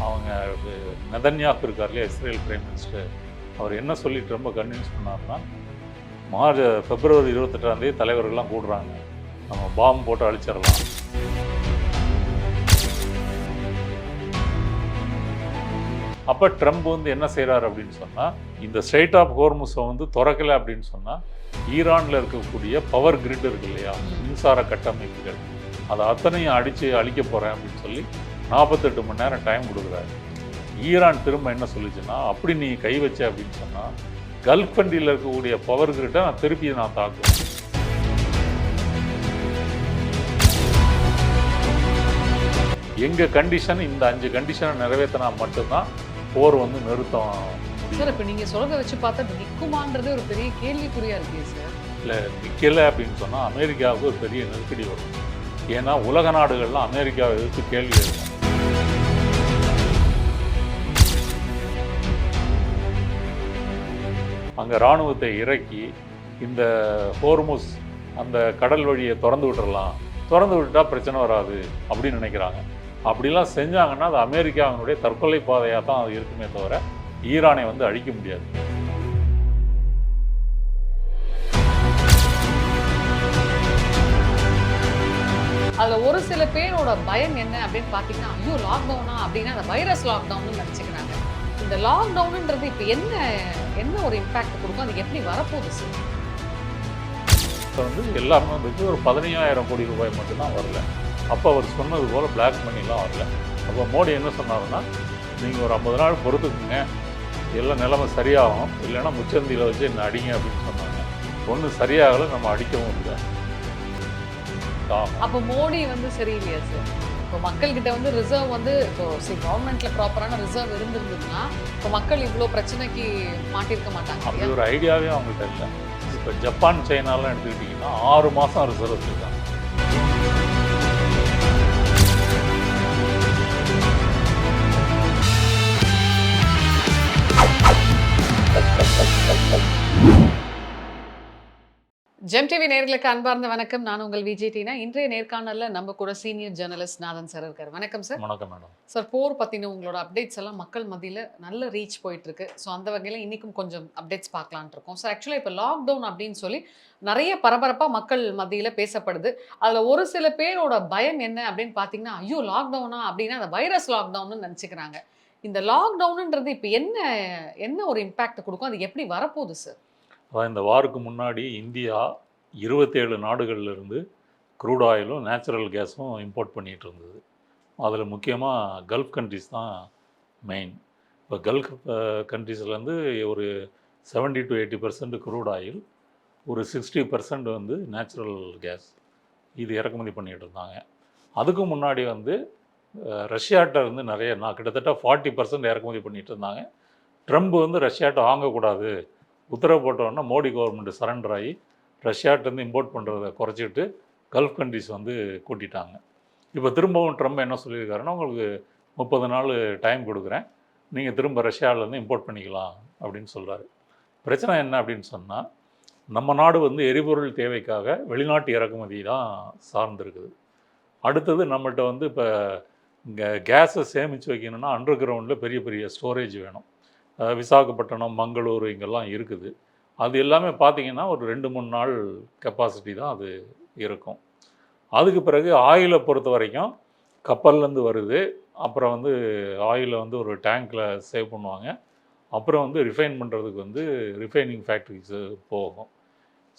அவங்க நெதன்யாகு இருக்கார் இல்லையா, இஸ்ரேல் பிரைம் மினிஸ்டர், அவர் என்ன சொல்லிட்டு ரொம்ப கன்வின்ஸ் பண்ணார்னா, பிப்ரவரி 28ஆம் தேதி தலைவர்கள்லாம் கூடுறாங்க, நம்ம பாம்பு போட்டு அழிச்சிடலாம். அப்போ ட்ரம்ப் வந்து என்ன செய்கிறார் அப்படின்னு சொன்னால், இந்த ஸ்ட்ரெய்ட் ஆஃப் ஹோர்முஸை வந்து திறக்கலை அப்படின்னு சொன்னால், ஈரானில் இருக்கக்கூடிய பவர் கிரிட் இருக்கு இல்லையா, மின்சார கட்டமைப்புகள், அதை அத்தனையும் அடித்து அழிக்க போகிறேன் அப்படின்னு சொல்லி 48 மணி நேரம் டைம் கொடுக்குறாரு. ஈரான் திரும்ப என்ன சொல்லிச்சுன்னா, அப்படி நீ கை வச்ச அப்படின்னு சொன்னால், கல்ஃப் கண்ட்ரியில் இருக்கக்கூடிய பவர் கிரிட்டை நான் திருப்பி தாக்குவேன். எங்கள் கண்டிஷன் இந்த 5 கண்டிஷனை நிறைவேற்றினா மட்டும்தான் போர் வந்து நிறுத்தம். சார் இப்போ நீங்கள் சொல்கிறத வச்சு பார்த்தா நிற்குமான்றதே ஒரு பெரிய கேள்விக்குறியாக இருக்கே சார். இல்லை, நிற்கலை அப்படின்னு சொன்னால் அமெரிக்காவுக்கு ஒரு பெரிய நெருக்கடி வரும். ஏன்னா உலக நாடுகள்லாம் அமெரிக்காவை எதிர்த்து கேள்வி எழுதும். அங்கே இராணுவத்தை இறக்கி இந்த ஹோர்முஸ் அந்த கடல் வழியை திறந்து விட்டுறலாம், திறந்து விட்டுட்டா பிரச்சனை வராது அப்படின்னு நினைக்கிறாங்க. அப்படிலாம் செஞ்சாங்கன்னா அது அமெரிக்காவினுடைய தற்கொலை பாதையாக தான் அது இருக்குமே தவிர ஈரானை வந்து அழிக்க முடியாது. அதில் ஒரு சில பேரோட பயம் என்ன அப்படின்னு பார்த்தீங்கன்னா, ஐயோ லாக்டவுனா அப்படின்னா அந்த வைரஸ் லாக்டவுன்னு நினச்சிக்கிறாங்க. இந்த லாக்டவுனுன்றது இப்போ என்ன ஒரு இம்பேக்ட் கொடுக்கும், அது எப்படி வரப்போகுது சார்? இப்போ வந்து எல்லாமே வந்துட்டு ஒரு 15,000 கோடி ரூபாய் மட்டும்தான் வரல. அப்போ அவர் சொன்னது போல் பிளாக் மணிலாம் வரல. அப்போ மோடி என்ன சொன்னாருன்னா, நீங்கள் ஒரு 50 நாள் பொறுத்துக்குங்க, எல்லாம் நிலைமை சரியாகும், இல்லைன்னா முச்சந்தியில் வச்சு என்ன அடிங்க அப்படின்னு சொன்னாங்க. ஒன்றும் சரியாகலை, நம்ம அடிக்கவும் இல்லை. அப்போ மோடி வந்து சரியில்லையா சார்? இப்போ மக்கள்கிட்ட வந்து ரிசர்வ் வந்து இப்போ கவர்மெண்ட்ல ப்ராப்பரான ரிசர்வ் இருந்திருந்ததுன்னா இப்போ மக்கள் இவ்வளோ பிரச்சனைக்கு மாட்டிருக்க மாட்டாங்க. அப்படி ஒரு ஐடியாவே அவங்கள்ட்ட இல்லை. இப்போ ஜப்பான் சைனாலாம் எடுத்துக்கிட்டிங்கன்னா 6 மாதம் ரிசர்வ் வச்சுருக்காங்க. ஜெம் டிவி நேயர்களுக்கு அன்பார்ந்த வணக்கம். நான் உங்கள் விஜய் டீனா. இன்றைய நேர்காணலில் நம்ம கூட சீனியர் ஜேர்னலிஸ்ட் நாதன் சார் இருக்கார். வணக்கம் சார். வணக்கம் மேடம். சார், போர் பற்றின உங்களோட அப்டேட்ஸ் எல்லாம் மக்கள் மத்தியில் நல்ல ரீச் போயிட்டுருக்கு. ஸோ அந்த வகையில் இன்றைக்கும் கொஞ்சம் அப்டேட்ஸ் பார்க்கலான்ட்டு இருக்கோம். சார், ஆக்சுவலாக இப்போ லாக்டவுன் அப்படின்னு சொல்லி நிறைய பரபரப்பாக மக்கள் மத்தியில் பேசப்படுது. அதில் ஒரு சில பேரோட பயம் என்ன அப்படின்னு பார்த்தீங்கன்னா, ஐயோ லாக்டவுனா அப்படின்னா அந்த வைரஸ் லாக்டவுன்னு நினச்சிக்கிறாங்க. இந்த லாக்டவுனுன்றது இப்போ என்ன ஒரு இம்பேக்ட் கொடுக்கும், அது எப்படி வரப்போகுது சார்? அதான் இந்த வாருக்கு முன்னாடி இந்தியா 27 நாடுகள்லேருந்து க்ரூட் ஆயிலும் நேச்சுரல் கேஸும் இம்போர்ட் பண்ணிகிட்டு இருந்தது. அதில் முக்கியமாக கல்ஃப் கண்ட்ரிஸ் தான் மெயின். இப்போ கல்ஃப் கண்ட்ரீஸ்லேருந்து ஒரு 70 to 80% க்ரூட் ஆயில், ஒரு 60% வந்து நேச்சுரல் கேஸ், இது இறக்குமதி பண்ணிகிட்டு இருந்தாங்க. அதுக்கு முன்னாடி வந்து ரஷ்யாட்ட வந்து நான் கிட்டத்தட்ட 40% இறக்குமதி பண்ணிகிட்டு இருந்தாங்க. ட்ரம்ப் வந்து ரஷ்யாட்ட வாங்கக்கூடாது உத்தரவு போட்டோன்னா மோடி கவர்மெண்ட் சரண்டர் ஆகி ரஷ்யாட்டேருந்து இம்போர்ட் பண்ணுறதை குறைச்சிட்டு கல்ஃப் கண்ட்ரிஸ் வந்து கூட்டிட்டாங்க. இப்போ திரும்பவும் ட்ரம்ப் என்ன சொல்லியிருக்காருன்னா, உங்களுக்கு 30 நாள் டைம் கொடுக்குறேன், நீங்கள் திரும்ப ரஷ்யாவிலேருந்து இம்போர்ட் பண்ணிக்கலாம் அப்படின்னு சொல்கிறாரு. பிரச்சனை என்ன அப்படின்னு சொன்னால், நம்ம நாடு வந்து எரிபொருள் தேவைக்காக வெளிநாட்டு இறக்குமதி தான் சார்ந்திருக்குது. அடுத்தது நம்மள்கிட்ட வந்து இப்போ கேஸை சேமித்து வைக்கணும்னா அண்டர் கிரவுண்டில் பெரிய பெரிய ஸ்டோரேஜ் வேணும். விசாகப்பட்டினம், மங்களூர் இங்கெல்லாம் இருக்குது. அது எல்லாமே பார்த்திங்கன்னா ஒரு 2-3 நாள் கெப்பாசிட்டி தான் அது இருக்கும். அதுக்கு பிறகு ஆயிலை பொறுத்த வரைக்கும் கப்பல்லேருந்து வருது, அப்புறம் வந்து ஆயிலை வந்து ஒரு டேங்க்கில் சேவ் பண்ணுவாங்க, அப்புறம் வந்து ரிஃபைன் பண்ணுறதுக்கு வந்து ரிஃபைனிங் ஃபேக்ட்ரிஸு போகும்.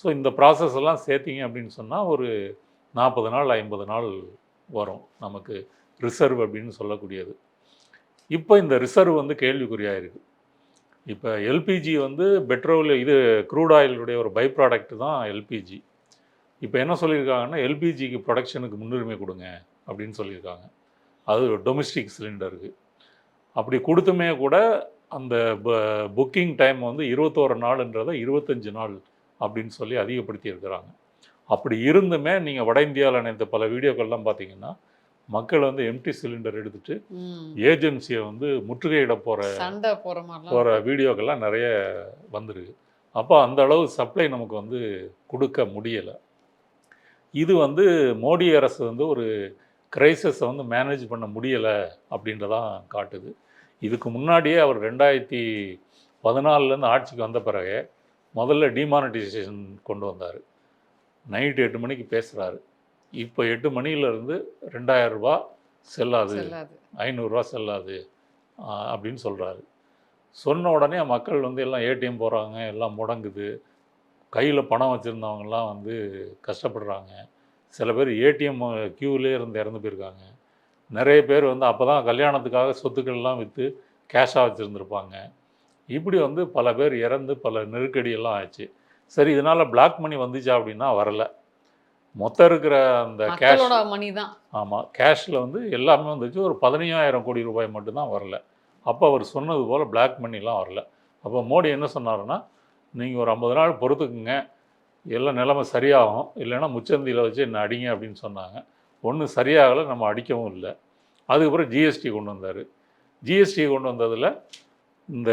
ஸோ இந்த ப்ராசஸ் எல்லாம் சேர்த்திங்க அப்படின்னு சொன்னால் ஒரு 40 நாள் 50 நாள் வரும் நமக்கு ரிசர்வ் அப்படின்னு சொல்லக்கூடியது. இப்போ இந்த ரிசர்வ் வந்து கேள்விக்குறியாக இருக்குது. இப்போ எல்பிஜி வந்து பெட்ரோல், இது க்ரூட் ஆயிலுடைய ஒரு பை ப்ராடக்ட் தான் எல்பிஜி. இப்போ என்ன சொல்லியிருக்காங்கன்னா, எல்பிஜிக்கு ப்ரொடக்ஷனுக்கு முன்னுரிமை கொடுங்க அப்படின்னு சொல்லியிருக்காங்க. அது டொமெஸ்டிக் சிலிண்டருக்கு. அப்படி கொடுத்துமே கூட அந்த புக்கிங் டைம் வந்து 21 நாளுன்றதை 25 நாள் அப்படின்னு சொல்லி அதிகப்படுத்தி இருக்கிறாங்க. அப்படி இருந்துமே நீங்கள் வட இந்தியாவில் நினைத்த பல வீடியோக்கள்லாம் பார்த்தீங்கன்னா, மக்கள் வந்து எம்டி சிலிண்டர் எடுத்துகிட்டு ஏஜென்சியை வந்து முற்றுகையிட போகிற வீடியோக்கள்லாம் நிறைய வந்துருக்கு. அப்போ அந்த அளவு சப்ளை நமக்கு வந்து கொடுக்க முடியலை. இது வந்து மோடி அரசு வந்து ஒரு கிரைசஸை வந்து மேனேஜ் பண்ண முடியலை அப்படின்றதான் காட்டுது. இதுக்கு முன்னாடியே அவர் 2014லேருந்து ஆட்சிக்கு வந்த பிறகு முதல்ல டிமானிட்டைசேஷன் கொண்டு வந்தார். நைட்டு 8 மணிக்கு பேசுகிறாரு. இப்போ 8 மணியிலேருந்து ரூ. 2000 செல்லாது, செல்லாது. ரூ. 500 செல்லாது அப்படின்னு சொல்கிறாரு. சொன்ன உடனே மக்கள் வந்து எல்லாம் ஏடிஎம் போகிறாங்க, எல்லாம் முடங்குது. கையில் பணம் வச்சுருந்தவங்கலாம் வந்து கஷ்டப்படுறாங்க. சில பேர் ஏடிஎம் க்யூவிலே இருந்து இறந்து போயிருக்காங்க. நிறைய பேர் வந்து அப்போ தான் கல்யாணத்துக்காக சொத்துக்கள்லாம் விற்று கேஷாக வச்சுருந்துருப்பாங்க. இப்படி வந்து பல பேர் இறந்து பல நெருக்கடியெல்லாம் ஆச்சு. சரி, இதனால் பிளாக் மணி வந்துச்சா அப்படின்னா வரல. மொத்தம் இருக்கிற அந்த கேஷ், மக்களோட மணி தான். ஆமாம், கேஷில் வந்து எல்லாமே வந்துச்சு. ஒரு 15,000 கோடி ரூபாய் மட்டும்தான் வரல. அப்போ அவர் சொன்னது போல் பிளாக் மணிலாம் வரல. அப்போ மோடி என்ன சொன்னாருன்னா, நீங்கள் ஒரு 50 நாள் பொறுத்துக்குங்க, எல்லாம் நிலைமை சரியாகும், இல்லைன்னா முச்சந்தியில் வச்சு என்ன அடிங்க அப்படின்னு சொன்னாங்க. ஒன்றும் சரியாகலை, நம்ம அடிக்கவும் இல்லை. அதுக்கப்புறம் ஜிஎஸ்டி கொண்டு வந்தார். ஜிஎஸ்டி கொண்டு வந்ததில் இந்த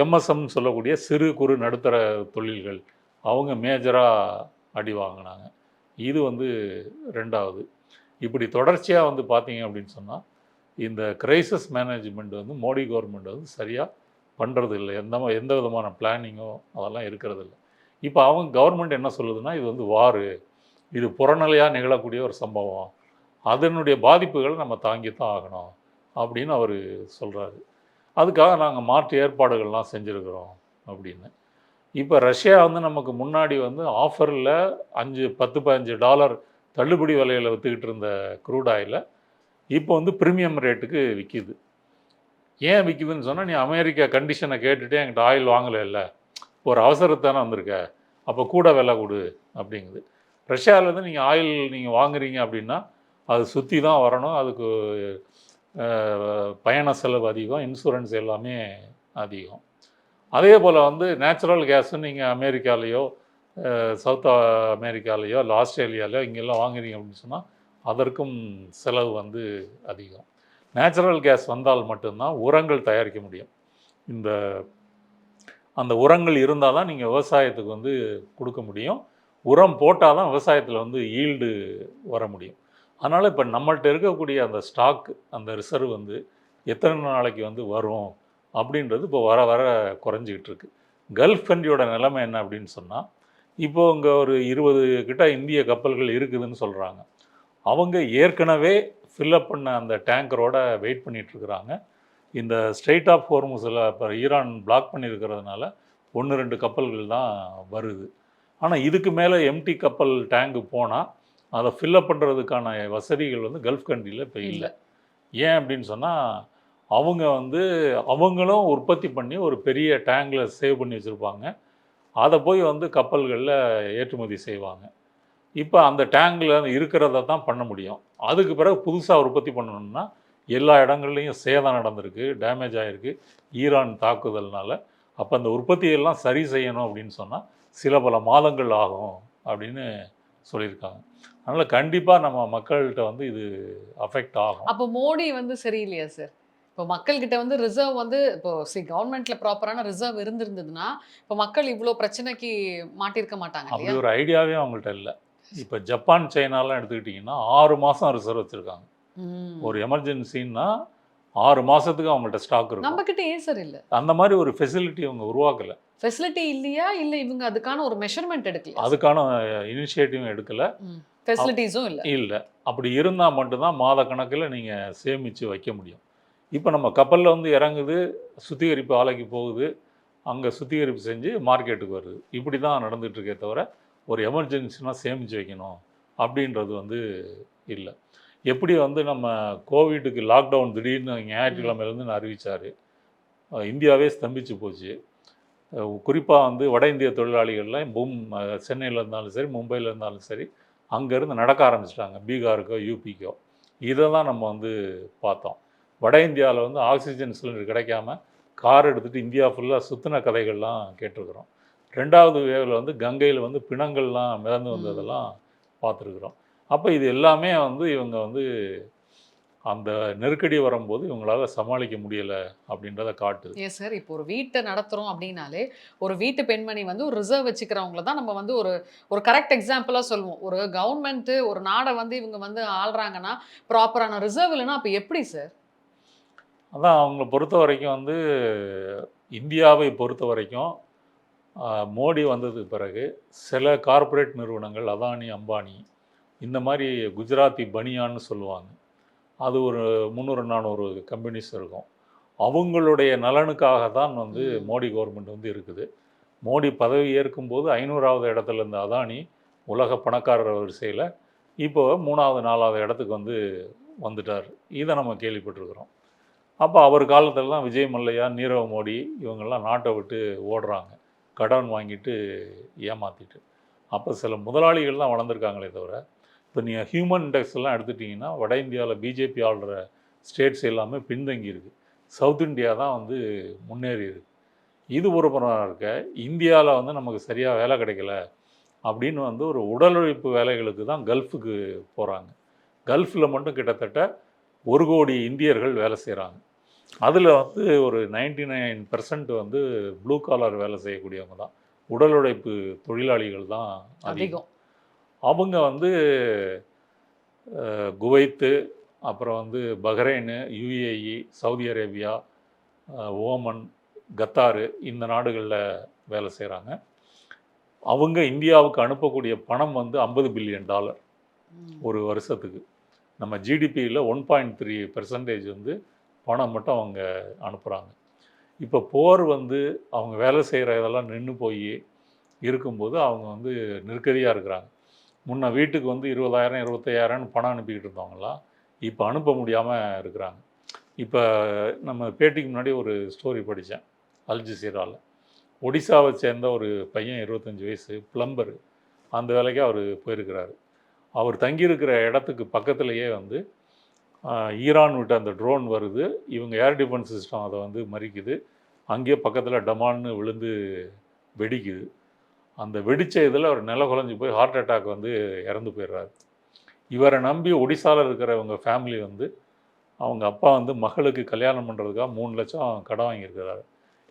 எம்எஸ்எம்னு சொல்லக்கூடிய சிறு குறு நடுத்தர தொழில்கள் அவங்க மேஜராக அடி வாங்கினாங்க. இது வந்து 2வது. இப்படி தொடர்ச்சியாக வந்து பார்த்தீங்க அப்படின்னு சொன்னால் இந்த கிரைசிஸ் மேனேஜ்மெண்ட் வந்து மோடி கவர்மெண்ட் வந்து சரியாக பண்ணுறது இல்லை. எந்த விதமான பிளானிங்கோ அதெல்லாம் இருக்கிறது இல்லை. இப்போ அவங்க கவர்மெண்ட் என்ன சொல்லுதுன்னா, இது வந்து வாரு, இது புறநிலையாக நிகழக்கூடிய ஒரு சம்பவம், அதனுடைய பாதிப்புகளை நம்ம தாங்கித்தான் ஆகணும் அப்படின்னு அவர் சொல்கிறாரு. அதுக்காக நாங்கள் மாற்று ஏற்பாடுகள்லாம் செஞ்சுருக்கிறோம் அப்படின்னு. இப்போ ரஷ்யா வந்து நமக்கு முன்னாடி வந்து ஆஃபரில் $10-15 தள்ளுபடி விலையில் விற்றுக்கிட்டு இருந்த க்ரூட் ஆயிலை இப்போ வந்து ப்ரீமியம் ரேட்டுக்கு விற்கிது. ஏன் விற்கிதுன்னு சொன்னால், நீ அமெரிக்கா கண்டிஷனை கேட்டுகிட்டே என்கிட்ட ஆயில் வாங்கலை, இல்லை ஒரு அவசரத்தானே வந்திருக்க, அப்போ கூட விலை கொடு அப்படிங்குது. ரஷ்யாவிலேருந்து நீங்கள் ஆயில் நீங்கள் வாங்குறீங்க அப்படின்னா அது சுற்றி தான் வரணும். அதுக்கு பயண செலவு அதிகம், இன்சூரன்ஸ் எல்லாமே அதிகம். அதே போல் வந்து நேச்சுரல் கேஸு நீங்கள் அமெரிக்காலேயோ சவுத் அமெரிக்காலேயோ இல்லை ஆஸ்திரேலியாலேயோ இங்கெல்லாம் வாங்குறீங்க அப்படின்னு சொன்னால் அதற்கும் செலவு வந்து அதிகம். நேச்சுரல் கேஸ் வந்தால் மட்டும்தான் உரங்கள் தயாரிக்க முடியும். அந்த உரங்கள் இருந்தால் தான் நீங்கள் விவசாயத்துக்கு வந்து கொடுக்க முடியும். உரம் போட்டால் தான் விவசாயத்தில் வந்து ஈல்டு வர முடியும். அதனால் இப்போ நம்மள்ட்ட இருக்கக்கூடிய அந்த ஸ்டாக், அந்த ரிசர்வ் வந்து எத்தனை நாளைக்கு வந்து வரும் அப்படின்றது இப்போ வர வர குறைஞ்சிக்கிட்டு இருக்கு. கல்ஃப் கண்ட்ரியோட நிலைமை என்ன அப்படின்னு சொன்னால், இப்போது இங்கே ஒரு 20 கிட்ட இந்திய கப்பல்கள் இருக்குதுன்னு சொல்கிறாங்க. அவங்க ஏற்கனவே ஃபில்லப் பண்ண அந்த டேங்கரோட வெயிட் பண்ணிகிட்ருக்குறாங்க. இந்த ஸ்ட்ரெயிட் ஆஃப் ஹோர்முஸில் இப்போ ஈரான் பிளாக் பண்ணியிருக்கிறதுனால 1-2 கப்பல்கள் தான் வருது. ஆனால் இதுக்கு மேலே எம்டி கப்பல் டேங்கு போனால் அதை ஃபில்லப் பண்ணுறதுக்கான வசதிகள் வந்து கல்ஃப் கண்ட்ரியில் இப்போ இல்லை. ஏன் அப்படின்னு சொன்னால், அவங்க வந்து அவங்களும் உற்பத்தி பண்ணி ஒரு பெரிய டேங்கில் சேவ் பண்ணி வச்சுருப்பாங்க. அதை போய் வந்து கப்பல்களில் ஏற்றுமதி செய்வாங்க. இப்போ அந்த டேங்கில் இருக்கிறத தான் பண்ண முடியும். அதுக்கு பிறகு புதுசாக உற்பத்தி பண்ணணும்னா எல்லா இடங்கள்லையும் சேதம் நடந்திருக்கு, டேமேஜ் ஆகிருக்கு ஈரான் தாக்குதல்னால. அப்போ அந்த உற்பத்தியெல்லாம் சரி செய்யணும் அப்படின்னு சொன்னால் சில பல மாதங்கள் ஆகும் அப்படின்னு சொல்லியிருக்காங்க. அதனால் கண்டிப்பாக நம்ம மக்கள்கிட்ட வந்து இது அஃபெக்ட் ஆகும். அப்போ மோடி வந்து சரியில்லையா சார்? இப்போ மக்கள்கிட்ட வந்து ரிசர்வ் வந்து இப்போ கவர்மெண்ட்ல ப்ராப்பரான ரிசர்வ் இருந்திருந்ததுன்னா இப்போ மக்கள் இவ்வளோ பிரச்சனைக்கு மாட்டிருக்க மாட்டாங்க அப்படி இல்லையா? ஒரு ஐடியாவே அவங்கள்ட்ட இல்லை. இப்போ ஜப்பான், சைனாலாம் எடுத்துக்கிட்டிங்கன்னா 6 மாதம் ரிசர்வ் வச்சுருக்காங்க. ஒரு எமர்ஜென்சின்னா 6 மாதத்துக்கு அவங்கள்ட்ட ஸ்டாக் இருக்கும். நம்மக்கிட்ட ஏன் சார் இல்லை? அந்த மாதிரி ஒரு ஃபெசிலிட்டி அவங்க உருவாக்கலை. ஃபெசிலிட்டி இல்லையா, இல்லை இவங்க அதுக்கான ஒரு மெஷர்மெண்ட் எடுக்கல, அதுக்கான இனிஷியேட்டிவும் எடுக்கலை, ஃபெசிலிட்டிஸும் இல்லை. இல்லை. அப்படி இருந்தால் மட்டும்தான் மாத கணக்கில் நீங்கள் சேமித்து வைக்க முடியும். இப்போ நம்ம கப்பலில் வந்து இறங்குது, சுத்திகரிப்பு ஆலைக்கு போகுது, அங்கே சுத்திகரிப்பு செஞ்சு மார்க்கெட்டுக்கு வருது. இப்படி தான் நடந்துகிட்ருக்கே தவிர ஒரு எமர்ஜென்சினா சேமித்து வைக்கணும் அப்படின்றது வந்து இல்லை. எப்படி வந்து நம்ம கோவிட்டுக்கு லாக்டவுன் திடீர்னு ஞாயிற்றுக்கிழமையிலேருந்து அறிவித்தார், இந்தியாவே ஸ்தம்பிச்சு போச்சு. குறிப்பாக வந்து வட இந்திய தொழிலாளிகள்லாம் சென்னையில் இருந்தாலும் சரி, மும்பையில் இருந்தாலும் சரி, அங்கேருந்து நடக்க ஆரம்பிச்சிட்டாங்க, பீகாருக்கோ யூபிக்கோ. இதை தான் நம்ம வந்து பார்த்தோம். வட இந்தியாவில் வந்து ஆக்சிஜன் சிலிண்டர் கிடைக்காம கார் எடுத்துகிட்டு இந்தியா ஃபுல்லாக சுற்றின கதைகள்லாம் கேட்டிருக்கிறோம். 2வது வேவில் வந்து கங்கையில் வந்து பிணங்கள்லாம் மிதந்து வந்ததெல்லாம் பார்த்துருக்குறோம். அப்போ இது எல்லாமே வந்து இவங்க வந்து அந்த நெருக்கடி வரும்போது இவங்களால சமாளிக்க முடியலை அப்படின்றத காட்டுது. ஏன் சார் இப்போ ஒரு வீட்டை நடத்துகிறோம் அப்படின்னாலே ஒரு வீட்டு பெண்மணி வந்து ஒரு ரிசர்வ் வச்சுக்கிறவங்கள தான் நம்ம வந்து ஒரு ஒரு கரெக்ட் எக்ஸாம்பிளாக சொல்லுவோம். ஒரு கவர்மெண்ட்டு ஒரு நாடை வந்து இவங்க வந்து ஆள்றாங்கன்னா ப்ராப்பரான ரிசர்வ் இல்லைன்னா அப்போ எப்படி சார்? அதான் அவங்கள பொறுத்த வரைக்கும் வந்து இந்தியாவை பொறுத்த வரைக்கும் மோடி வந்ததுக்கு பிறகு சில கார்ப்பரேட் நிறுவனங்கள் அதானி, அம்பானி இந்த மாதிரி குஜராத்தி பனியான்னு சொல்லுவாங்க. அது ஒரு 300, 400 கம்பெனிஸ் இருக்கும். அவங்களுடைய நலனுக்காக தான் வந்து ம். மோடி கவர்மெண்ட் வந்து இருக்குது. மோடி பதவி ஏற்கும்போது 500வது இடத்துல இருந்த அதானி உலக பணக்காரர் வரிசையில் இப்போ 3வது, 4வது இடத்துக்கு வந்து வந்துட்டார். இதை நம்ம கேள்விப்பட்டிருக்கிறோம். அப்போ அவர் காலத்திலலாம் விஜய் மல்லையா, நீரவ் மோடி இவங்கெல்லாம் நாட்டை விட்டு ஓடுறாங்க. கடன் வாங்கிட்டு ஏமாற்றிட்டு. அப்போ சில முதலாளிகள் தான் வளர்ந்துருக்காங்களே தவிர, இப்போ நீங்கள் ஹியூமன் இண்டெக்ஸ்லாம் எடுத்துட்டிங்கன்னா வட இந்தியாவில் பிஜேபி ஆளுற ஸ்டேட்ஸ் எல்லாமே பின்தங்கி இருக்குது. சவுத் இந்தியா தான் வந்து முன்னேறி இருக்கு. இது ஒரு புறம் இருக்க, இந்தியாவில் வந்து நமக்கு சரியாக வேலை கிடைக்கல அப்படின்னு வந்து ஒரு உடல் உழைப்பு வேலைகளுக்கு தான் கல்ஃபுக்கு போகிறாங்க. கல்ஃபில் மட்டும் கிட்டத்தட்ட 1,00,00,000 இந்தியர்கள் வேலை செய்கிறாங்க. அதில் வந்து ஒரு 99% வந்து ப்ளூ காலர் வேலை செய்யக்கூடியவங்க தான். உடல் உழைப்பு தொழிலாளிகள் தான் அதிகம். அதிகம். அவங்க வந்து குவைத்து, அப்புறம் வந்து Bahrain, UAE, Saudi Arabia, Oman, Qatar இந்த நாடுகளில் வேலை செய்கிறாங்க. அவங்க இந்தியாவுக்கு அனுப்பக்கூடிய பணம் வந்து $50 பில்லியன் ஒரு வருஷத்துக்கு. நம்ம ஜிடிபியில் 1.3% வந்து பணம் மட்டும் அவங்க அனுப்புகிறாங்க. இப்போ போர் வந்து அவங்க வேலை செய்கிற இதெல்லாம் நின்று போய் இருக்கும்போது அவங்க வந்து நெருக்கடியாக இருக்கிறாங்க. முன்ன வீட்டுக்கு வந்து 20,000 25,000ன்னு பணம் அனுப்பிக்கிட்டு இருந்தவங்களாம் இப்போ அனுப்ப முடியாமல் இருக்கிறாங்க. இப்போ நம்ம பேட்டிக்கு முன்னாடி ஒரு ஸ்டோரி படித்தேன் அல் ஜசீராவில். ஒடிசாவை சேர்ந்த ஒரு பையன் 25 வயசு பிளம்பரு. அந்த வேலைக்கு அவர் போயிருக்கிறாரு. அவர் தங்கியிருக்கிற இடத்துக்கு பக்கத்துலேயே வந்து ஈரான் விட்ட அந்த ட்ரோன் வருது. இவங்க ஏர் டிஃபென்ஸ் சிஸ்டம் அதை வந்து மறிக்குது. அங்கேயே பக்கத்தில் டமால்னு விழுந்து வெடிக்குது. அந்த வெடித்த இதில் அவர் நில குலைஞ்சி போய் ஹார்ட் அட்டாக் வந்து இறந்து போயிடுறாரு. இவரை நம்பி ஒடிசாவில் இருக்கிறவங்க ஃபேமிலி வந்து அவங்க அப்பா வந்து மகளுக்கு கல்யாணம் பண்ணுறதுக்காக 3 லட்சம் கடன் வாங்கியிருக்கிறாரு.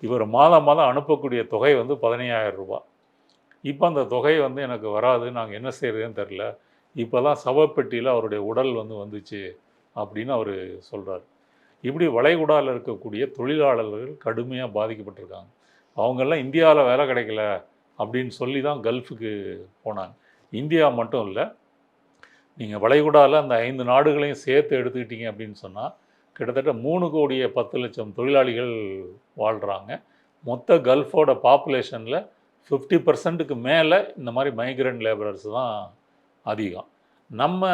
இவர் மாதம் மாதம் அனுப்பக்கூடிய தொகை வந்து 15,000 ரூபாய். இப்போ அந்த தொகை வந்து எனக்கு வராது, நாங்கள் என்ன செய்கிறதுன்னு தெரில, இப்போ தான் சவப்பெட்டியில் அவருடைய உடல் வந்து வந்துச்சு அப்படின்னு அவர் சொல்கிறார். இப்படி வளைகுடாவில் இருக்கக்கூடிய தொழிலாளர்கள் கடுமையாக பாதிக்கப்பட்டிருக்காங்க. அவங்கெல்லாம் இந்தியாவில் வேலை கிடைக்கல அப்படின்னு சொல்லி தான் கல்ஃபுக்கு போனாங்க. இந்தியா மட்டும் இல்லை, நீங்கள் வளைகுடாவில் அந்த 5 நாடுகளையும் சேர்த்து எடுத்துக்கிட்டீங்க அப்படின்னு சொன்னால் கிட்டத்தட்ட 3,10,00,000 தொழிலாளிகள் வாழ்கிறாங்க. மொத்த கல்ஃபோட பாப்புலேஷனில் 50%க்கு மேலே இந்த மாதிரி மைக்ரண்ட் லேபரர்ஸ் தான் அதிகம். நம்ம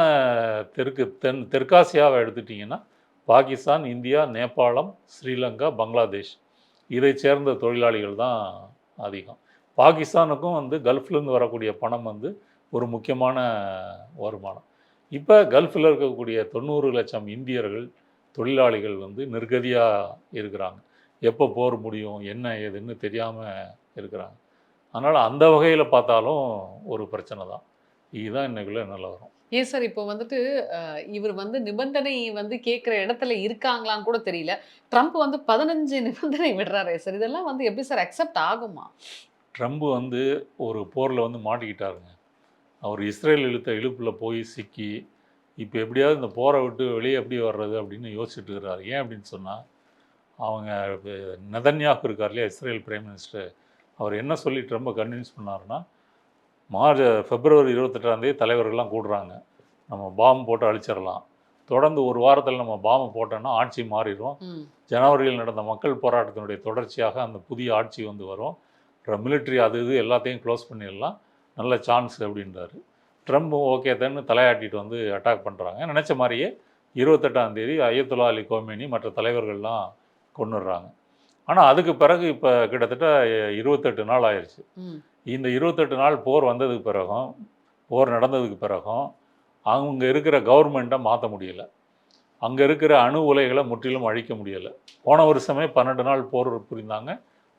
தெற்காசியாவை எடுத்துட்டிங்கன்னா பாகிஸ்தான், இந்தியா, நேபாளம், ஸ்ரீலங்கா, பங்களாதேஷ் இதை சேர்ந்த தொழிலாளிகள் தான் அதிகம். பாகிஸ்தானுக்கும் வந்து கல்ஃப்லேருந்து வரக்கூடிய பணம் வந்து ஒரு முக்கியமான வருமானம். இப்போ கல்ஃபில் இருக்கக்கூடிய 90 லட்சம் இந்தியர்கள் தொழிலாளிகள் வந்து நிர்கதியாக இருக்கிறாங்க. எப்போ போர் முடியும் என்ன ஏதுன்னு தெரியாமல் இருக்கிறாங்க. அதனால் அந்த வகையில் பார்த்தாலும் ஒரு பிரச்சனை தான். இதுதான் இன்னைக்குள்ள நிலவரம். ஏன் சார் இப்போ வந்துட்டு இவர் வந்து நிபந்தனை வந்து கேட்குற இடத்துல இருக்காங்களான்னு கூட தெரியல. ட்ரம்ப் வந்து 15 நிபந்தனை விடுறாரே சார். இதெல்லாம் வந்து எப்படி சார் அக்செப்ட் ஆகுமா? ட்ரம்ப் வந்து ஒரு போரில் வந்து மாட்டிக்கிட்டாருங்க. அவர் இஸ்ரேல் இழுத்த இழுப்பில் போய் சிக்கி இப்போ எப்படியாவது இந்த போரை விட்டு வெளியே எப்படி வர்றது அப்படின்னு யோசிச்சுட்டு இருக்கிறார். ஏன் அப்படின்னு சொன்னால் அவங்க நெதன்யாகு இருக்கார் இல்லையா, இஸ்ரேல் பிரைம் மினிஸ்டர், அவர் என்ன சொல்லி ட்ரம்பை கன்வின்ஸ் பண்ணாருன்னா, பிப்ரவரி 28ஆம் தலைவர்கள்லாம் கூடுறாங்க, நம்ம பாம்பு போட்டு அழிச்சிடலாம், தொடர்ந்து ஒரு வாரத்தில் நம்ம பாம்பு போட்டோன்னா ஆட்சி மாறிடும், ஜனவரியில் நடந்த மக்கள் போராட்டத்தினுடைய தொடர்ச்சியாக அந்த புதிய ஆட்சி வந்து வரும், மிலிட்ரி அது இது எல்லாத்தையும் க்ளோஸ் பண்ணிடலாம், நல்ல சான்ஸ் அப்படின்றாரு. ட்ரம்ப் ஓகே தான்னு தலையாட்டிட்டு வந்து அட்டாக் பண்ணுறாங்க. நினச்ச மாதிரியே 28ஆம் தேதி அயத்துல்லா அலி கோமேனி மற்ற தலைவர்கள்லாம் கொன்னுடுறாங்க. ஆனால் அதுக்கு பிறகு இப்போ கிட்டத்தட்ட 28 நாள் ஆயிடுச்சு. இந்த 28 நாள் போர் வந்ததுக்கு பிறகும், போர் நடந்ததுக்கு பிறகும் அவங்க இருக்கிற கவர்மெண்ட்டை மாற்ற முடியலை. அங்கே இருக்கிற அணு உலைகளை முற்றிலும் அழிக்க முடியலை. போன வருஷமே 12 நாள் போர் புரிந்தாங்க,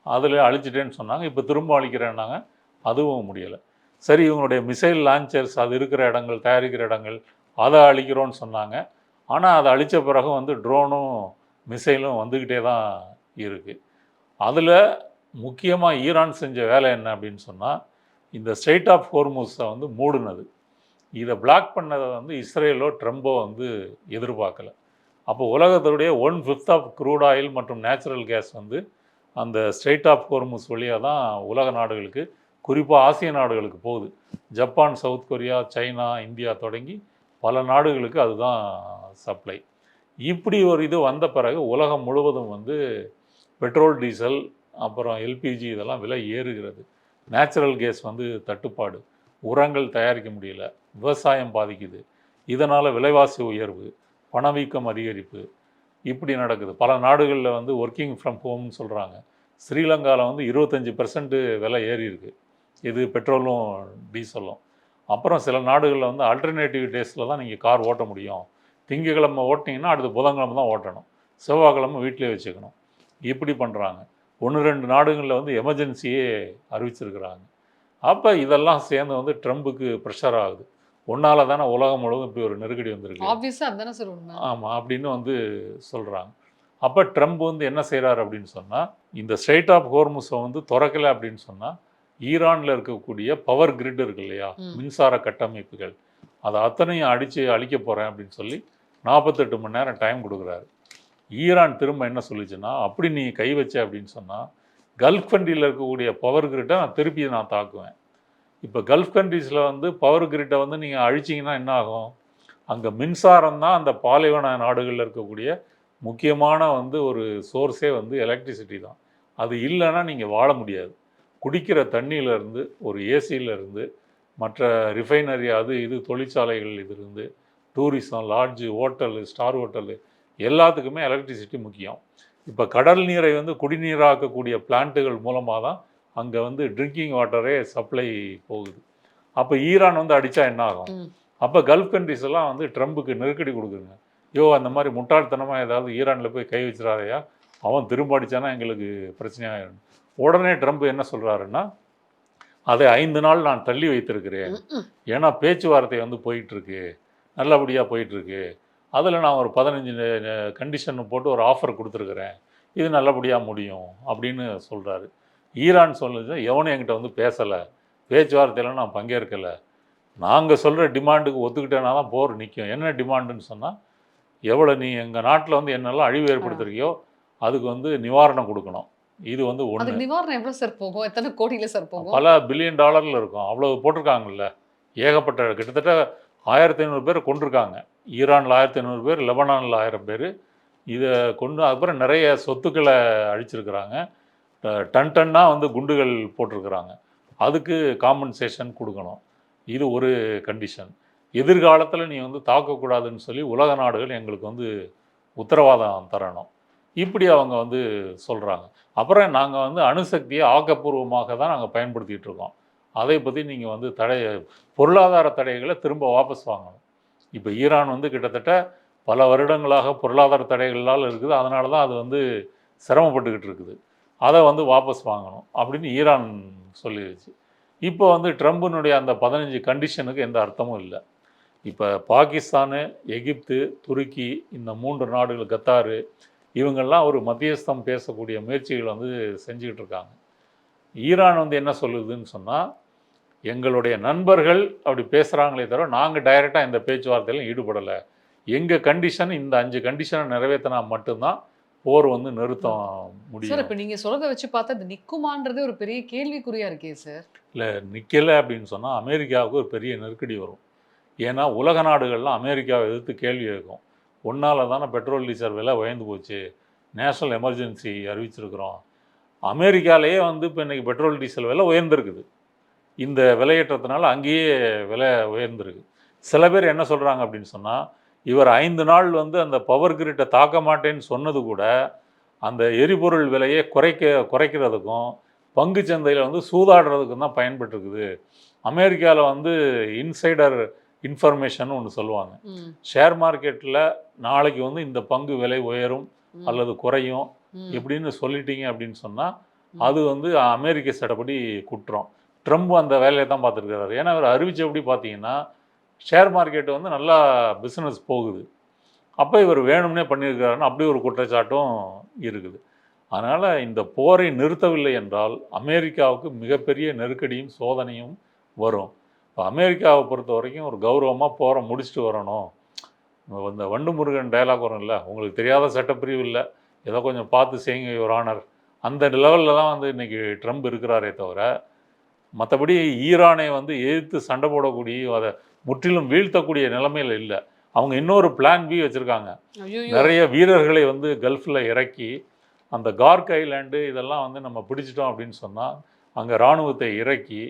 அதில் அழிச்சிட்டேன்னு சொன்னாங்க. இப்போ திரும்ப அழிக்கிறேன்னாங்க, அதுவும் முடியலை. சரி, இவங்களுடைய மிசைல் லான்ச்சர்ஸ் அது இருக்கிற இடங்கள், தயாரிக்கிற இடங்கள், அதை அழிக்கிறோன்னு சொன்னாங்க, ஆனால் அதை அழித்த பிறகு வந்து ட்ரோனும் மிசைலும் வந்துக்கிட்டே தான் இருக்குது. அதில் முக்கியமாக ஈரான் செஞ்ச வேலை என்ன அப்படின்னு சொன்னால், இந்த ஸ்ட்ரெய்ட் ஆஃப் ஹோர்முஸை வந்து மூடுனது. இதை பிளாக் பண்ணதை வந்து இஸ்ரேலோ ட்ரம்போ வந்து எதிர்பார்க்கல. அப்போ உலகத்துடைய 1/5 ஆஃப் க்ரூட் ஆயில் மற்றும் நேச்சுரல் கேஸ் வந்து அந்த ஸ்ட்ரெய்ட் ஆஃப் ஹோர்முஸ் வழியாக தான் உலக நாடுகளுக்கு, குறிப்பாக ஆசிய நாடுகளுக்கு போகுது. Japan, south Korea, China, India தொடங்கி பல நாடுகளுக்கு அதுதான் சப்ளை. இப்படி ஒரு இது வந்த பிறகு உலகம் முழுவதும் வந்து பெட்ரோல், டீசல், அப்புறம் எல்பிஜி இதெல்லாம் விலை ஏறுகிறது. நேச்சுரல் கேஸ் வந்து தட்டுப்பாடு, உரங்கள் தயாரிக்க முடியல, விவசாயம் பாதிக்குது. இதனால் விலைவாசி உயர்வு, பணவீக்கம் அதிகரிப்பு இப்படி நடக்குது. பல நாடுகளில் வந்து ஒர்க்கிங் ஃப்ரம் ஹோம்னு சொல்கிறாங்க. ஸ்ரீலங்காவில் வந்து 25% விலை ஏறி இருக்குது. இது பெட்ரோலும் டீசலும். அப்புறம் சில நாடுகளில் வந்து ஆல்டர்னேட்டிவ் டேஸில் தான் நீங்கள் கார் ஓட்ட முடியும். திங்கக்கிழமை ஓட்டினீங்கன்னா அடுத்து புதன்கிழமை தான் ஓட்டணும், செவ்வாய்க்கிழமை வீட்டிலே வச்சுக்கணும். இப்படி பண்ணுறாங்க. 1-2 நாடுகளில் வந்து எமர்ஜென்சியே அறிவிச்சிருக்கிறாங்க. அப்போ இதெல்லாம் சேர்ந்து வந்து ட்ரம்புக்கு ப்ரெஷர் ஆகுது. ஒன்னால தானே உலகம் முழுவதும் இப்படி ஒரு நெருக்கடி வந்திருக்கு. ஆப்வியஸா அதுதானே சார் உண்மை. ஆமாம் அப்படின்னு வந்து சொல்கிறாங்க. அப்போ ட்ரம்ப் வந்து என்ன செய்கிறார் அப்படின்னு சொன்னால், இந்த ஸ்ட்ரெய்ட் ஆஃப் ஹோர்முஸை வந்து திறக்கலை அப்படின்னு சொன்னால், ஈரானில் இருக்கக்கூடிய பவர் கிரிட் இருக்கு இல்லையா, மின்சார கட்டமைப்புகள், அதை அத்தனையும் அடித்து அழிக்க போகிறேன் அப்படின்னு சொல்லி 48 மணி நேரம் டைம் கொடுக்குறாரு. ஈரான் திரும்ப என்ன சொல்லிச்சுன்னா, அப்படி நீ கை வச்ச அப்படின்னு சொன்னால் கல்ஃப் கண்ட்ரியில் இருக்கக்கூடிய பவர் கிரிட்டை நான் திருப்பி தாக்குவேன். இப்போ கல்ஃப் கண்ட்ரீஸில் வந்து பவர் கிரிட்டை வந்து நீங்கள் அழிச்சிங்கன்னா என்ன ஆகும்? அங்கே மின்சாரம் தான் அந்த பாலைவன நாடுகளில் இருக்கக்கூடிய முக்கியமான வந்து ஒரு சோர்ஸே வந்து எலக்ட்ரிசிட்டி தான். அது இல்லைன்னா நீங்கள் வாழ முடியாது. குடிக்கிற தண்ணியிலேருந்து, ஒரு ஏசியிலேருந்து, மற்ற ரிஃபைனரி அது இது தொழிற்சாலைகள் இதிலிருந்து, tourism, lodge, hotel, star hotel எல்லாத்துக்குமே எலக்ட்ரிசிட்டி முக்கியம். இப்போ கடல் நீரை வந்து குடிநீராக்கக்கூடிய பிளான்ட்டுகள் மூலமாக தான் அங்கே வந்து ட்ரிங்கிங் வாட்டரே சப்ளை போகுது. அப்போ ஈரான் வந்து அடித்தா என்ன ஆகும்? அப்போ கல்ஃப் கண்ட்ரிஸ் எல்லாம் வந்து ட்ரம்புக்கு நெருக்கடி கொடுக்குங்க. அந்த மாதிரி முட்டாள்தனமாக ஏதாவது ஈரானில் போய் கை வச்சிடாதையா, அவன் திரும்ப அடித்தானா எங்களுக்கு பிரச்சனையாகிடும். உடனே ட்ரம்ப் என்ன சொல்கிறாருன்னா, அதை 5 நாள் நான் தள்ளி வைத்திருக்கிறேன். ஏன்னா பேச்சுவார்த்தை வந்து போயிட்டுருக்கு, நல்லபடியாக போயிட்டுருக்கு. அதில் நான் ஒரு 15 கண்டிஷன் போட்டு ஒரு ஆஃபர் கொடுத்துருக்குறேன், இது நல்லபடியாக முடியும் அப்படின்னு சொல்கிறாரு. ஈரான் சொல்லுது, எவனும் என்கிட்ட வந்து பேசலை, பேச்சுவார்த்தையில் நான் பங்கேற்கலை, நாங்கள் சொல்கிற டிமாண்டுக்கு ஒத்துக்கிட்டேனா தான் போர் நிற்கும். என்ன டிமாண்டுன்னு சொன்னால், எவ்வளோ நீ எங்கள் நாட்டில் வந்து என்னெல்லாம் அழிவு ஏற்படுத்துறியோ அதுக்கு வந்து நிவாரணம் கொடுக்கணும். இது வந்து ஒன்று. நிவாரணம் எவ்வளோ சார் போகும்? எத்தனை கோடியில் சார் போகும்? பல பில்லியன் டாலரில் இருக்கும். அவ்வளோ போட்டிருக்காங்கல்ல, ஏகப்பட்ட கிட்டத்தட்ட 1500 பேர் கொண்டிருக்காங்க. ஈரானில் 1500 பேர், லெபனானில் 1000 பேர். இதை கொண்டு அப்புறம் நிறைய சொத்துக்களை அழிச்சிருக்கிறாங்க. டன்னாக வந்து குண்டுகள் போட்டிருக்கிறாங்க. அதுக்கு காம்பன்சேஷன் கொடுக்கணும். இது ஒரு கண்டிஷன். எதிர்காலத்தில் நீ வந்து தாக்கக்கூடாதுன்னு சொல்லி உலக நாடுகள் எங்களுக்கு வந்து உத்தரவாதம் தரணும். இப்படி அவங்க வந்து சொல்கிறாங்க. அப்புறம் நாங்கள் வந்து அணுசக்தியை ஆக்கப்பூர்வமாக தான் நாங்கள் பயன்படுத்திகிட்டு இருக்கோம். அதை பற்றி நீங்கள் வந்து பொருளாதார தடைகளை திரும்ப வாபஸ் வாங்கணும். இப்போ ஈரான் வந்து கிட்டத்தட்ட பல வருடங்களாக பொருளாதார தடைகளால் இருக்குது. அதனால தான் அது வந்து சிரமப்பட்டுக்கிட்டு இருக்குது. அதை வந்து வாபஸ் வாங்கணும் அப்படின்னு ஈரான் சொல்லிடுச்சு. இப்போ வந்து ட்ரம்பினுடைய அந்த 15 கண்டிஷனுக்கு எந்த அர்த்தமும் இல்லை. இப்போ பாகிஸ்தானு, எகிப்து, துருக்கி, இந்த 3 நாடுகள், கத்தாரு, இவங்கெல்லாம் ஒரு மத்தியஸ்தம் பேசக்கூடிய முயற்சிகள் வந்து செஞ்சுக்கிட்டு இருக்காங்க. ஈரான் வந்து என்ன சொல்லுதுன்னு சொன்னால், எங்களுடைய நண்பர்கள் அப்படி பேசுகிறாங்களே தவிர நாங்கள் டைரெக்டாக இந்த பேச்சுவார்த்தையிலும் ஈடுபடலை. எங்கள் கண்டிஷன் இந்த 5 கண்டிஷனை நிறைவேற்றினா மட்டும்தான் போர் வந்து நிறுத்தம் முடியும். சார் இப்போ நீங்கள் சொல்கிறத வச்சு பார்த்தா அது நிற்குமான்றதே ஒரு பெரிய கேள்விக்குறியாக இருக்கே சார். இல்லை, நிற்கலை அப்படின்னு சொன்னால் அமெரிக்காவுக்கு ஒரு பெரிய நெருக்கடி வரும். ஏன்னா உலக நாடுகள்லாம் அமெரிக்காவை எதிர்த்து கேள்வி கேட்கும். ஒன்றால் தானே பெட்ரோல் டீசல் விலை உயர்ந்து போச்சு, நேஷ்னல் எமர்ஜென்சி அறிவிச்சிருக்கிறோம். அமெரிக்காலேயே வந்து இப்போ இன்றைக்கி பெட்ரோல் டீசல் விலை உயர்ந்திருக்குது. இந்த விலையேற்றத்தினால அங்கேயே விலை உயர்ந்திருக்கு. சில பேர் என்ன சொல்கிறாங்க அப்படின்னு சொன்னால், இவர் 5 நாள் வந்து அந்த பவர் கிரிட்டை தாக்க மாட்டேன்னு சொன்னது கூட அந்த எரிபொருள் விலையை குறைக்கிறதுக்கும் பங்கு சந்தையில் வந்து சூதாடுறதுக்கும் தான் பயன்பட்டுருக்குது. அமெரிக்காவில் வந்து இன்சைடர் இன்ஃபர்மேஷன் ஒன்று சொல்லுவாங்க. ஷேர் மார்க்கெட்டில் நாளைக்கு வந்து இந்த பங்கு விலை உயரும் அல்லது குறையும் எப்படின்னு சொல்லிட்டீங்க அப்படின்னு சொன்னால் அது வந்து அமெரிக்க சட்டப்படி குற்றம். ட்ரம்ப் அந்த வேலையை தான் பார்த்துருக்கிறாரு. ஏன்னா அவர் அறிவித்தபடி பார்த்தீங்கன்னா ஷேர் மார்க்கெட்டு வந்து நல்லா பிஸ்னஸ் போகுது. அப்போ இவர் வேணும்னே பண்ணியிருக்கிறாருன்னு அப்படி ஒரு குற்றச்சாட்டும் இருக்குது. அதனால் இந்த போரை நிறுத்தவில்லை என்றால் அமெரிக்காவுக்கு மிகப்பெரிய நெருக்கடியும் சோதனையும் வரும். இப்போ அமெரிக்காவை பொறுத்த வரைக்கும் ஒரு கௌரவமாக போரை முடிச்சுட்டு வரணும். இந்த வண்டு முருகன் டயலாக் வரும்ல, உங்களுக்கு தெரியாத சட்டப்பிரிவு இல்லை, ஏதோ கொஞ்சம் பார்த்து செய்யுங்க யுவர் ஆனர், அந்த லெவலில் தான் வந்து இன்றைக்கி ட்ரம்ப் இருக்கிறாரே தவிர, மற்றபடி ஈரானை வந்து எதிர்த்து சண்டை போடக்கூடிய, அதை முற்றிலும் வீழ்த்தக்கூடிய நிலைமையில் இல்லை. அவங்க இன்னொரு பிளான் பி வச்சுருக்காங்க. நிறைய வீரர்களை வந்து கல்ஃபில் இறக்கி அந்த கார்க் ஐலாண்டு இதெல்லாம் வந்து நம்ம பிடிச்சிட்டோம் அப்படின்னு சொன்னால் அங்கே இராணுவத்தை இறக்கி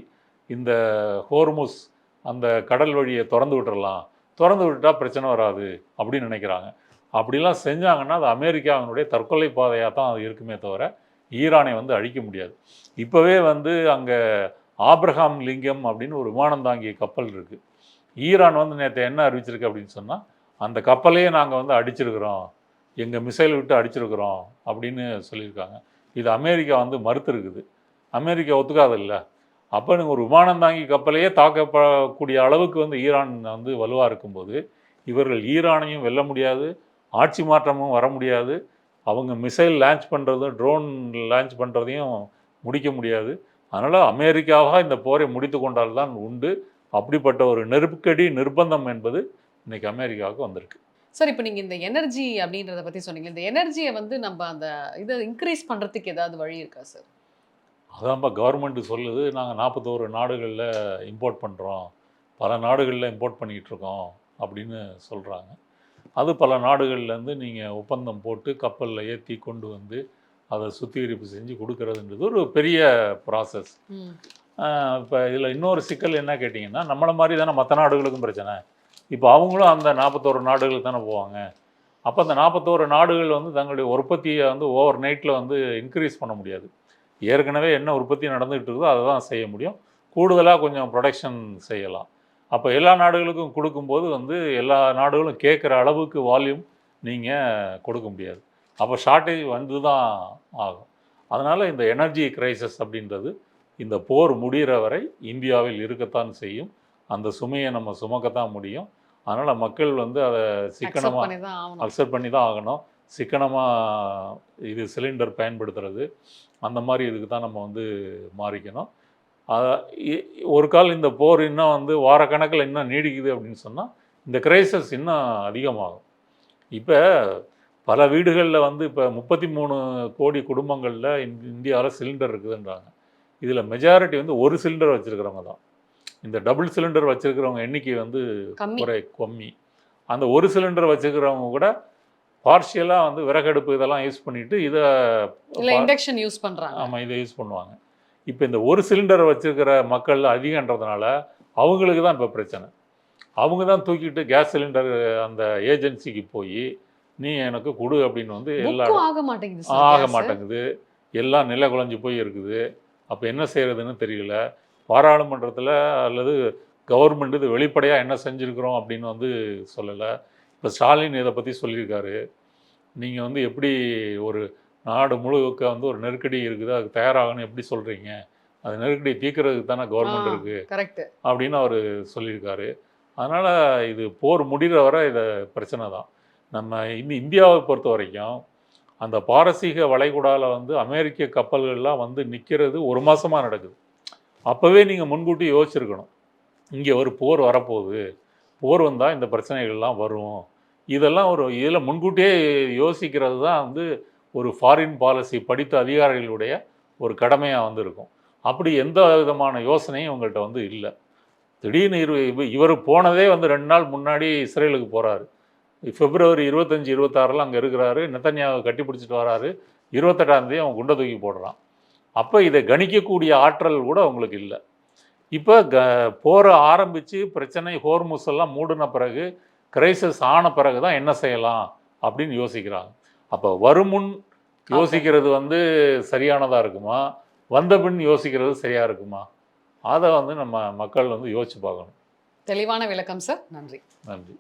இந்த ஹோர்முஸ் அந்த கடல் வழியை திறந்து விட்டுறலாம், திறந்து விட்டால் பிரச்சனை வராது அப்படின்னு நினைக்கிறாங்க. அப்படிலாம் செஞ்சாங்கன்னா அது அமெரிக்காவினுடைய தற்கொலை பாதையாக தான் அது இருக்குமே தவிர ஈரானை வந்து அழிக்க முடியாது. இப்போவே வந்து அங்கே ஆப்ரஹாம் லிங்கம் அப்படின்னு ஒரு விமானம் தாங்கிய கப்பல் இருக்குது. ஈரான் வந்து நேற்று என்ன அறிவிச்சிருக்கு அப்படின்னு சொன்னால், அந்த கப்பலையே நாங்கள் வந்து அடிச்சிருக்கிறோம், எங்கள் மிசைல் விட்டு அடிச்சிருக்கிறோம் அப்படின்னு சொல்லியிருக்காங்க. இது அமெரிக்கா வந்து மறுத்துருக்குது. அமெரிக்கா ஒத்துக்காதில்ல. அப்போ நீங்கள் ஒரு விமானம் தாங்கி கப்பலையே தாக்கப்படக்கூடிய அளவுக்கு வந்து ஈரான் வந்து வலுவாக இருக்கும்போது இவர்கள் ஈரானையும் வெல்ல முடியாது, ஆட்சி மாற்றமும் வர முடியாது, அவங்க மிசைல் லான்ச் பண்ணுறதும் ட்ரோன் லான்ச் பண்ணுறதையும் முடிக்க முடியாது. அதனால் அமெரிக்காவாக இந்த போரை முடித்து கொண்டால்தான் உண்டு. அப்படிப்பட்ட ஒரு நெருக்கடி நிர்பந்தம் என்பது இன்றைக்கி அமெரிக்காவுக்கு வந்திருக்கு. சார், இப்போ நீங்கள் இந்த எனர்ஜி அப்படின்றத பற்றி சொன்னீங்க. இந்த எனர்ஜியை வந்து நம்ம அந்த இதை இன்க்ரீஸ் பண்ணுறதுக்கு ஏதாவது வழி இருக்கா சார்? அதான்ப்பா கவர்மெண்ட்டு சொல்லுது, நாங்கள் 41 நாடுகளில் இம்போர்ட் பண்ணுறோம், பல நாடுகளில் இம்போர்ட் பண்ணிகிட்ருக்கோம் அப்படின்னு சொல்கிறாங்க. அது பல நாடுகள்லேருந்து நீங்கள் ஒப்பந்தம் போட்டு கப்பலில் ஏற்றி கொண்டு வந்து அதை சுத்திகரிப்பு செஞ்சு கொடுக்கறதுன்றது ஒரு பெரிய ப்ராசஸ். இப்போ இதில் இன்னொரு சிக்கல் என்ன கேட்டிங்கன்னா, நம்மளை மாதிரி தானே மற்ற நாடுகளுக்கும் பிரச்சனை. இப்போ அவங்களும் அந்த 41 நாடுகளுக்கு தானே போவாங்க. அப்போ அந்த 41 நாடுகள் வந்து தங்களுடைய உற்பத்தியை வந்து ஓவர் நைட்டில் வந்து இன்க்ரீஸ் பண்ண முடியாது. ஏற்கனவே என்ன உற்பத்தி நடந்துகிட்டு இருக்குதோ அதை தான் செய்ய முடியும். கூடுதலாக கொஞ்சம் ப்ரொடக்ஷன் செய்யலாம். அப்போ எல்லா நாடுகளுக்கும் கொடுக்கும்போது வந்து எல்லா நாடுகளும் கேட்குற அளவுக்கு வால்யூம் நீங்கள் கொடுக்க முடியாது. அப்போ ஷார்ட்டேஜ் வந்து தான் ஆகும். அதனால் இந்த எனர்ஜி கிரைசிஸ் அப்படின்றது இந்த போர் முடிகிற வரை இந்தியாவில் இருக்கத்தான் செய்யும். அந்த சுமையை நம்ம சுமக்கத்தான் முடியும். அதனால் மக்கள் வந்து அதை சிக்கனமாக அக்செப்ட் பண்ணி தான் ஆகணும். சிக்கனமாக இது சிலிண்டர் பயன்படுத்துறது அந்த மாதிரி இதுக்கு தான் நம்ம வந்து மாறிக்கணும். ஒரு கால் இந்த போர் இன்னும் வந்து வாரக்கணக்கில் இன்னும் நீடிக்குது அப்படின்னு சொன்னால் இந்த கிரைசஸ் இன்னும் அதிகமாகும். இப்போ பல வீடுகளில் வந்து இப்போ 33 கோடி குடும்பங்களில் இந்தியாவில் சிலிண்டர் இருக்குதுன்றாங்க. இதில் மெஜாரிட்டி வந்து ஒரு சிலிண்டர் வச்சுருக்கிறவங்க தான். இந்த டபுள் சிலிண்டர் வச்சுருக்கிறவங்க எண்ணிக்கை வந்து கம்மி. அந்த ஒரு சிலிண்டர் வச்சுருக்கிறவங்க கூட பார்ஷியலாக வந்து விறகடுப்பு இதெல்லாம் யூஸ் பண்ணிவிட்டு இதை இண்டக்ஷன் யூஸ் பண்ணுறாங்க. ஆமாம், இதை யூஸ் பண்ணுவாங்க. இப்போ இந்த ஒரு சிலிண்டரை வச்சுருக்கிற மக்கள் அதிகன்றதுனால அவங்களுக்கு தான் இப்போ பிரச்சனை. அவங்க தான் தூக்கிட்டு கேஸ் சிலிண்டர் அந்த ஏஜென்சிக்கு போய் நீ எனக்கு கொடு அப்படின்னு வந்து ஆக மாட்டேங்குது. எல்லாம் நில குலைஞ்சி போய் இருக்குது. அப்போ என்ன செய்கிறதுன்னு தெரியல. பாராளுமன்றத்தில் அல்லது கவர்மெண்ட் இது வெளிப்படையாக என்ன செஞ்சுருக்கிறோம் அப்படின்னு வந்து சொல்லலை. இப்போ ஸ்டாலின் இதை பற்றி சொல்லியிருக்காரு. நீங்கள் வந்து எப்படி ஒரு நாடு முழுக்க வந்து ஒரு நெருக்கடி இருக்குது, அதுக்கு தயாராகணும்னு எப்படி சொல்கிறீங்க? அது நெருக்கடி தீர்க்கறதுக்கு தானே கவர்மெண்ட் இருக்குது அப்படின்னு அவர் சொல்லியிருக்காரு. அதனால் இது போர் முடிகிற வரை இதை பிரச்சனை தான். நம்ம இந்தியாவை பொறுத்த வரைக்கும் அந்த பாரசீக வளைகுடாவில் வந்து அமெரிக்க கப்பல்கள்லாம் வந்து நிற்கிறது ஒரு மாதமாக நடக்குது. அப்போவே நீங்கள் முன்கூட்டி யோசிச்சிருக்கணும், இங்கே ஒரு போர் வரப்போகுது, போர் வந்தால் இந்த பிரச்சனைகள்லாம் வரும். இதெல்லாம் இதில் முன்கூட்டியே யோசிக்கிறது தான் வந்து ஒரு ஃபாரின் பாலிசி படித்த அதிகாரிகளுடைய ஒரு கடமையாக வந்து இருக்கும். அப்படி எந்த விதமான யோசனையும் உங்கள்கிட்ட வந்து இல்லை. திடீர்னு இவர் போனதே வந்து 2 நாள் முன்னாடி இஸ்ரேலுக்கு போகிறாரு. பிப்ரவரி 25, 26 அங்கே இருக்கிறாரு. நெத்தன்யாவை கட்டி பிடிச்சிட்டு வராரு. 28ஆம் தேதி அவன் குண்டை தூக்கி போடுறான். அப்போ இதை கணிக்கக்கூடிய ஆற்றல் கூட அவங்களுக்கு இல்லை. இப்போ போற ஆரம்பித்து பிரச்சனை ஹோர்முஸ் எல்லாம் மூடின பிறகு, கிரைசிஸ் ஆன பிறகு தான் என்ன செய்யலாம் அப்படின்னு யோசிக்கிறாங்க. அப்போ வருமுன் யோசிக்கிறது வந்து சரியானதாக இருக்குமா, வந்த பின் யோசிக்கிறது சரியாக இருக்குமா, அதை வந்து நம்ம மக்கள் வந்து யோசிச்சு பார்க்கணும். தெளிவான விளக்கம் சார். நன்றி. நன்றி.